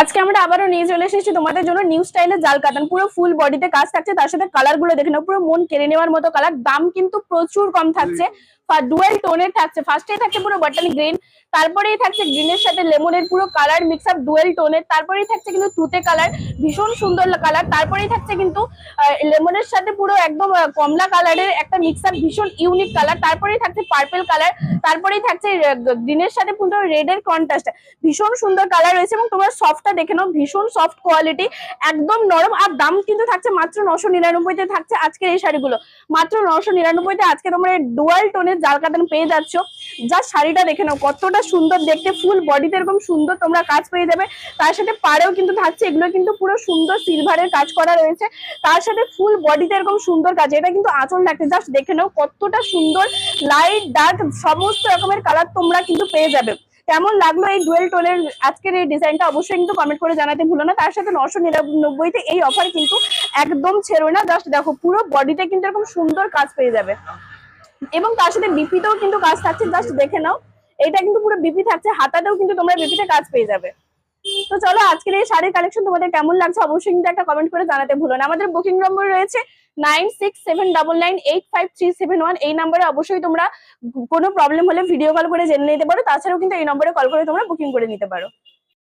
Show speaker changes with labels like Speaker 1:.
Speaker 1: আজকে আমরা আবারও নিয়ে চলে এসেছি তোমাদের জন্য নিউ স্টাইলের জাল কাতান। পুরো ফুল বডিতে কাজ থাকছে, তার সাথে কালার গুলো দেখে নাও, পুরো মন কেড়ে নেওয়ার মতো কালার। দাম কিন্তু প্রচুর কম থাকছে, ডুয়েল টোনের থাকছে। ফার্স্টেই থাকছে পুরো বাটন গ্রিন, তারপরেই থাকছে গ্রিনের সাথে লেমনের পুরো কালার মিক্স আপ ডুয়েল টোনের, তারপরেই থাকছে কিন্তু তুতে কালার, ভীষণ সুন্দর কালার। তারপরেই থাকছে কিন্তু লেমনের সাথে পুরো একদম কমলা কালারের একটা মিক্স আপ, ভীষণ ইউনিক কালার। তারপরেই থাকছে পার্পল কালার, তারপরেই থাকছে গ্রিনের সাথে পুরো রেড এর কন্ট্রাস্ট। ভীষণ সুন্দর কালার রয়েছে এবং তোমরা সফটটা দেখে নাও, ভীষণ সফট কোয়ালিটি, একদম নরম। আর দাম কিন্তু থাকছে মাত্র 999-তে থাকছে আজকের এই শাড়িগুলো, মাত্র 999-তে আজকে তোমরা ডুয়াল টোনের জাল কাতান পেয়ে যাচ্ছ। যা শাড়িটা দেখে নাও কতটা সুন্দর দেখতে, ফুল বডিতে এরকম সুন্দর তোমরা কাজ পেয়ে যাবে। তার সাথে পাড়েও কিন্তু থাকছে, এগুলো কিন্তু পুরো সুন্দর সিলভারের কাজ করা রয়েছে, তার সাথে ফুল বডিতে এরকম সুন্দর কাজ। এটা কিন্তু আঁচল থাকছে, জাস্ট দেখে নাও কতটা সুন্দর, লাইট ডার্ক সমস্ত রকমের কালার তোমরা কিন্তু পেয়ে যাবে। কেমন লাগলো এই ডুয়েল টোনের আজকের এই ডিজাইনটা অবশ্যই কিন্তু কমেন্ট করে জানাতে ভুলো না। তার সাথে 999-তে এই অফার কিন্তু একদম ছেড়ো না। জাস্ট দেখো পুরো বডিতে কিন্তু এরকম সুন্দর কাজ পেয়ে যাবে এবং তার সাথে বিপিতেও কিন্তু কাজ থাকছে, জাস্ট দেখে নাও। এটা কিন্তু পুরো বিপি থাকছে, হাতাতেও কিন্তু তোমরা বিপিতে কাজ পেয়ে যাবে। তো চলো আজকের এই শাড়ির কালেকশন তোমাদের কেমন লাগছে অবশ্যই কিন্তু একটা কমেন্ট করে জানাতে ভুলো না। আমাদের বুকিং নম্বর রয়েছে 9679985371। এই নম্বরে অবশ্যই তোমরা কোনো প্রবলেম হলে ভিডিও কল করে জেনে নিতে পারো, তাছাড়াও কিন্তু এই নম্বরে কল করে তোমরা বুকিং করে নিতে পারো।